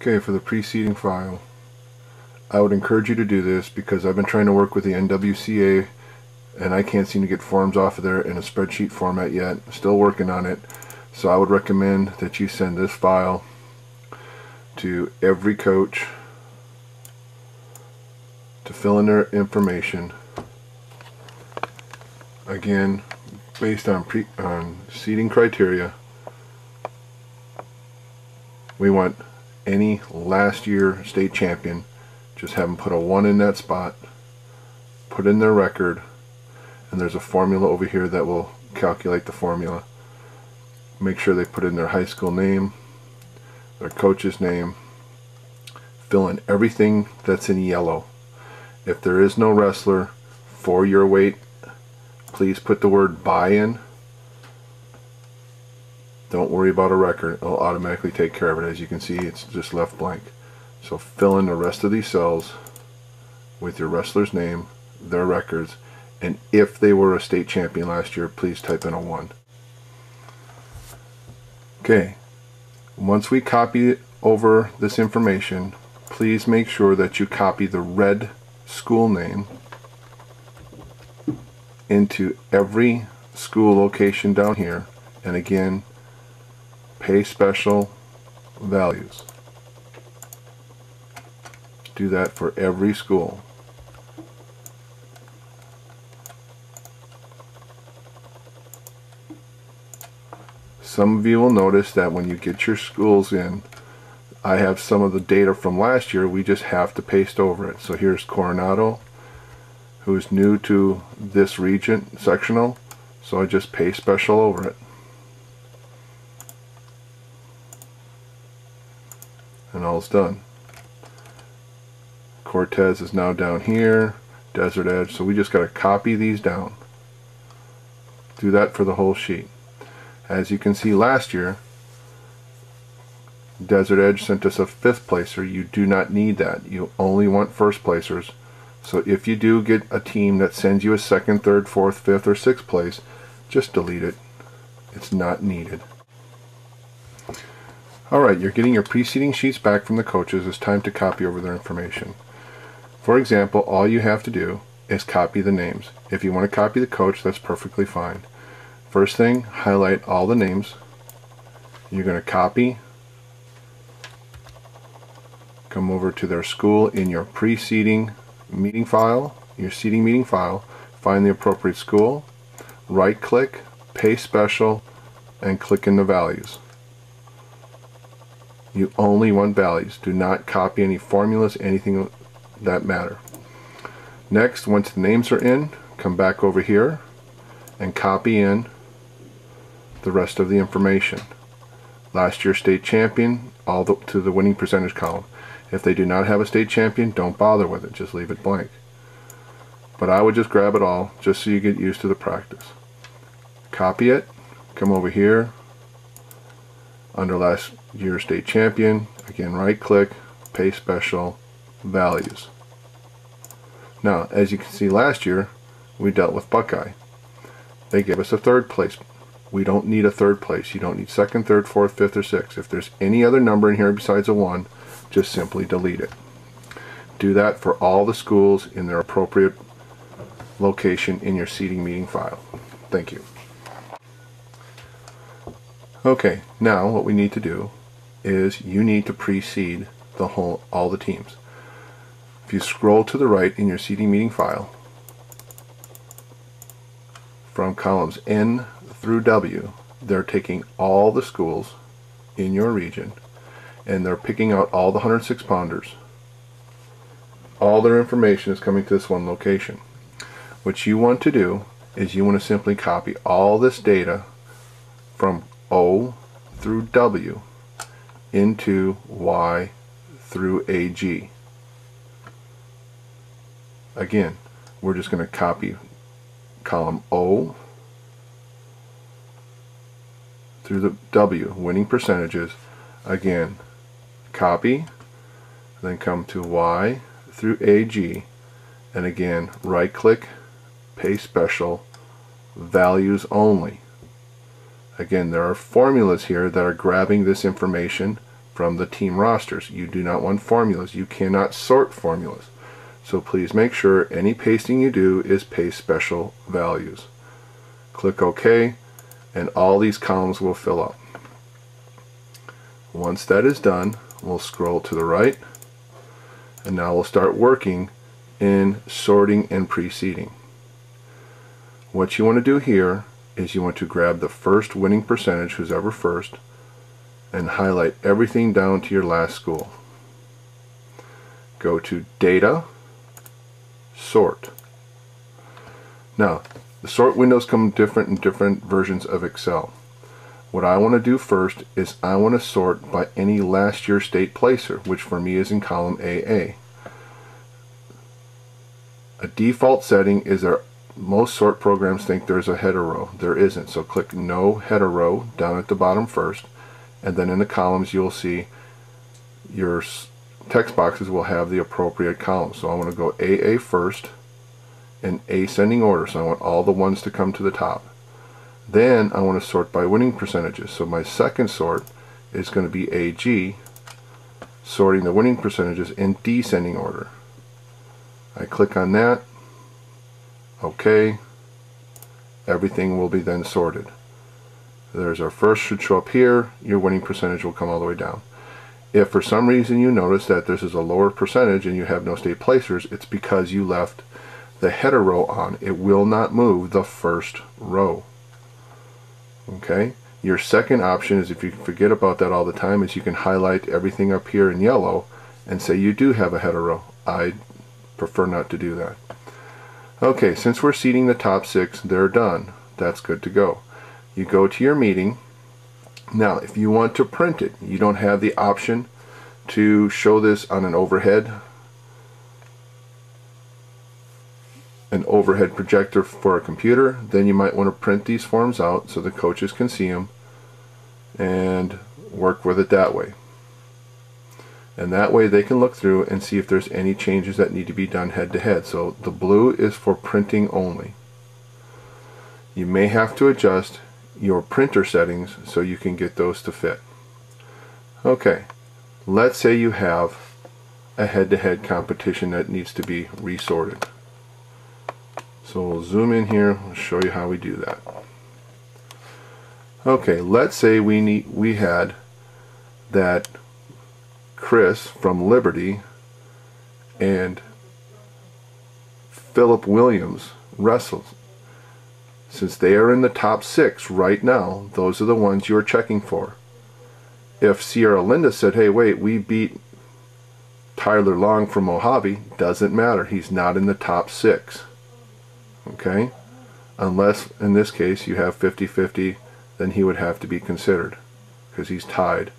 Okay, for the pre-seeding file, I would encourage you to do this because I've been trying to work with the NWCA and I can't seem to get forms off of there in a spreadsheet format yet. Still working on it. So I would recommend that you send this file to every coach to fill in their information. Again, based on seeding criteria, we want any last year state champion, just have them put a 1 in that spot, put in their record, and there's a formula over here that will calculate the formula. Make sure they put in their high school name, their coach's name, fill in everything that's in yellow. If there is no wrestler for your weight, please put the word "by" in. Don't worry about a record, it'll automatically take care of it. As you can see, it's just left blank. So fill in the rest of these cells with your wrestler's name, their records, and if they were a state champion last year, please type in a 1. Okay, once we copy over this information, please make sure that you copy the red school name into every school location down here, and again, pay special values. Do that for every school. Some of you will notice that when you get your schools in, I have some of the data from last year, we just have to paste over it. So here's Coronado, who's new to this region, sectional, so I just paste special over it. And all's done. Cortez is now down here, Desert Edge, so we just got to copy these down. Do that for the whole sheet. As you can see, last year Desert Edge sent us a 5th placer. You do not need that. You only want 1st placers. So if you do get a team that sends you a 2nd, 3rd, 4th, 5th, or 6th place, just delete it. It's not needed. Alright, you're getting your preceding sheets back from the coaches. It's time to copy over their information. For example, all you have to do is copy the names. If you want to copy the coach, that's perfectly fine. First thing, highlight all the names. You're going to copy, come over to their school in your pre-seeding meeting file, your seeding meeting file, find the appropriate school, right click, paste special, and click in the values. You only want values. Do not copy any formulas, anything that matter. Next, once the names are in, come back over here and copy in the rest of the information. Last year's state champion, to the winning percentage column. If they do not have a state champion, don't bother with it, just leave it blank. But I would just grab it all, just so you get used to the practice. Copy it, come over here, under last year's state champion, again right click, paste special, values. Now, as you can see, last year we dealt with Buckeye. They gave us a 3rd place. We don't need a 3rd place. You don't need 2nd, 3rd, 4th, 5th, or 6th. If there's any other number in here besides a 1, just simply delete it. Do that for all the schools in their appropriate location in your seeding meeting file. Thank you. Okay, now what we need to do is you need to pre-seed all the teams. If you scroll to the right in your seeding meeting file, from columns N through W, they're taking all the schools in your region and they're picking out all the 106 pounders. All their information is coming to this one location. What you want to do is you want to simply copy all this data from O through W into Y through AG. Again, we're just going to copy column O through the W, winning percentages. Again, copy, then come to Y through AG, and again, right click, paste special, values only. Again, there are formulas here that are grabbing this information from the team rosters. You do not want formulas. You cannot sort formulas. So please make sure any pasting you do is paste special values. Click OK, and all these columns will fill up. Once that is done, we'll scroll to the right, and now we'll start working in sorting and pre-seeding. What you want to do here is you want to grab the first winning percentage, who's ever first, and highlight everything down to your last school. Go to Data, Sort. Now, the sort windows come different in different versions of Excel. What I want to do first is I want to sort by any last year state placer, which for me is in column AA. A default setting is there. Most sort programs think there's a header row. There isn't, so click No Header Row down at the bottom first, and then in the columns you'll see your text boxes will have the appropriate columns. So I want to go AA first in ascending order, so I want all the ones to come to the top. Then I want to sort by winning percentages, so my second sort is going to be AG, sorting the winning percentages in descending order. I click on that, OK, everything will be then sorted. There's our first, should show up here, your winning percentage will come all the way down. If for some reason you notice that this is a lower percentage and you have no state placers, it's because you left the header row on. It will not move the first row. Okay? Your second option is, if you forget about that all the time, is you can highlight everything up here in yellow and say you do have a header row. I prefer not to do that. Okay, since we're seeding the top 6, they're done. That's good to go. You go to your meeting. Now, if you want to print it, you don't have the option to show this on an overhead projector for a computer, then you might want to print these forms out so the coaches can see them and work with it that way. And that way they can look through and see if there's any changes that need to be done head to head. So the blue is for printing only. You may have to adjust your printer settings so you can get those to fit. Okay, let's say you have a head-to-head competition that needs to be resorted. So we'll zoom in here and show you how we do that. Okay, let's say we had that Chris from Liberty and Philip Williams wrestles. Since they are in the top 6 right now, those are the ones you are checking for. If Sierra Linda said, hey, wait, we beat Tyler Long from Mojave, doesn't matter. He's not in the top 6. Okay? Unless, in this case, you have 50-50, then he would have to be considered because he's tied.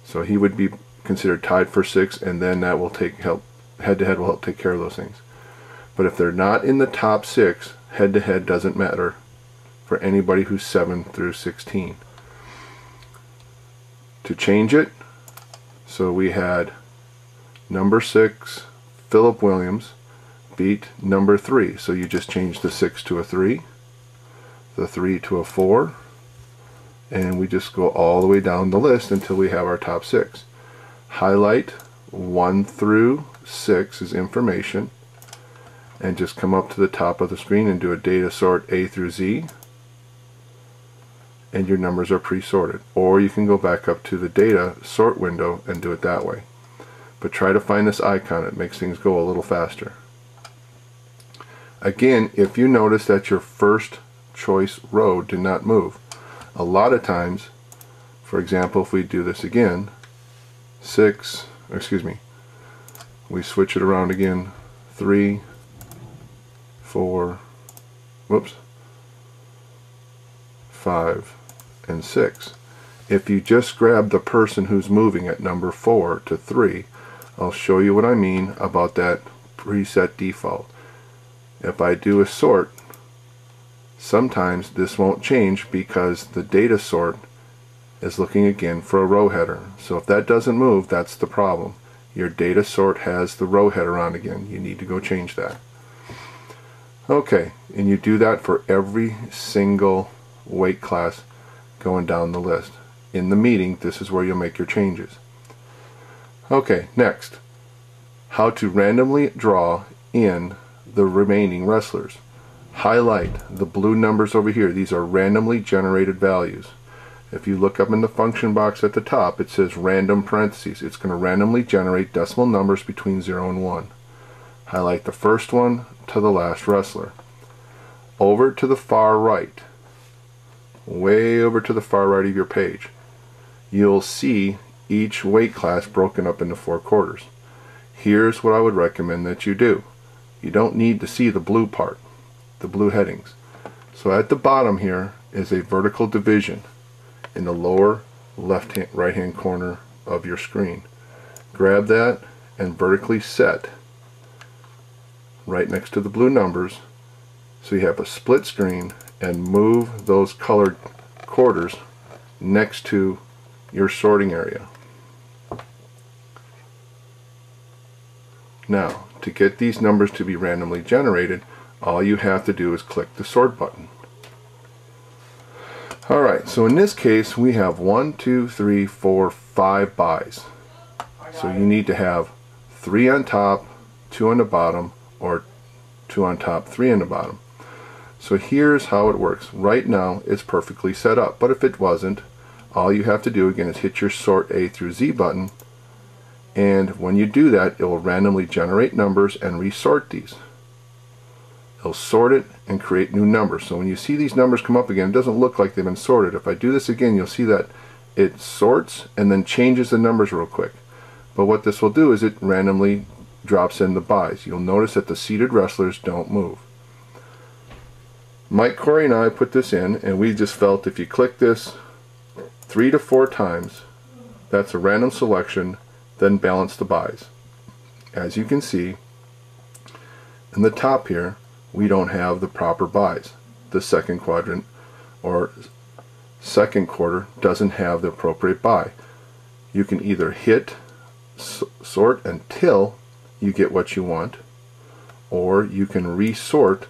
So he would be considered tied for 6, and then that will help head-to-head will help take care of those things. But if they're not in the top 6, head-to-head doesn't matter for anybody who's 7 through 16. To change it, so we had number 6, Philip Williams, beat number 3. So you just change the 6 to a 3, the 3 to a 4, and we just go all the way down the list until we have our top 6. Highlight 1 through 6 is information, and just come up to the top of the screen and do a data sort A through Z, and your numbers are pre-sorted. Or you can go back up to the data sort window and do it that way. But try to find this icon. It makes things go a little faster. Again, if you notice that your first choice row did not move, a lot of times, for example, if we do this again, we switch it around again, 3, 4, 5, and 6. If you just grab the person who's moving at number 4 to 3, I'll show you what I mean about that preset default. If I do a sort, sometimes this won't change because the data sort is looking again for a row header. So if that doesn't move, that's the problem. Your data sort has the row header on again. You need to go change that. Okay, and you do that for every single weight class going down the list. in the meeting, this is where you'll make your changes. Okay, next, how to randomly draw in the remaining wrestlers. Highlight the blue numbers over here. These are randomly generated values. If you look up in the function box at the top, it says random parentheses. It's going to randomly generate decimal numbers between 0 and 1. Highlight the first one to the last wrestler. Over to the far right, way over to the far right of your page, you'll see each weight class broken up into 4 quarters. Here's what I would recommend that you do. You don't need to see the blue part, the blue headings. So at the bottom here is a vertical division in the lower right hand corner of your screen. Grab that and vertically set right next to the blue numbers so you have a split screen, and move those colored quarters next to your sorting area. Now, to get these numbers to be randomly generated, all you have to do is click the sort button. Alright, so in this case we have 1, 2, 3, 4, 5 buys. So you need to have 3 on top, 2 on the bottom, or 2 on top, 3 on the bottom. So here's how it works. Right now it's perfectly set up, but if it wasn't, all you have to do again is hit your sort A through Z button, and when you do that it will randomly generate numbers and resort these. It'll sort it and create new numbers. So when you see these numbers come up again, it doesn't look like they've been sorted. If I do this again, you'll see that it sorts and then changes the numbers real quick. But what this will do is it randomly drops in the buys. You'll notice that the seated wrestlers don't move. Mike, Corey, and I put this in, and we just felt if you click this 3 to 4 times, that's a random selection, then balance the buys. As you can see, in the top here, we don't have the proper buys. The second quadrant or second quarter doesn't have the appropriate buy. You can either hit sort until you get what you want, or you can resort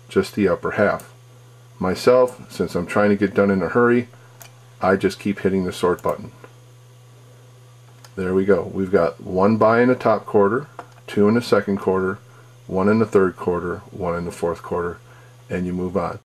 just the upper half. Myself, since I'm trying to get done in a hurry, I just keep hitting the sort button. There we go. We've got 1 buy in the top quarter, 2 in the second quarter, 1 in the third quarter, 1 in the fourth quarter, and you move on.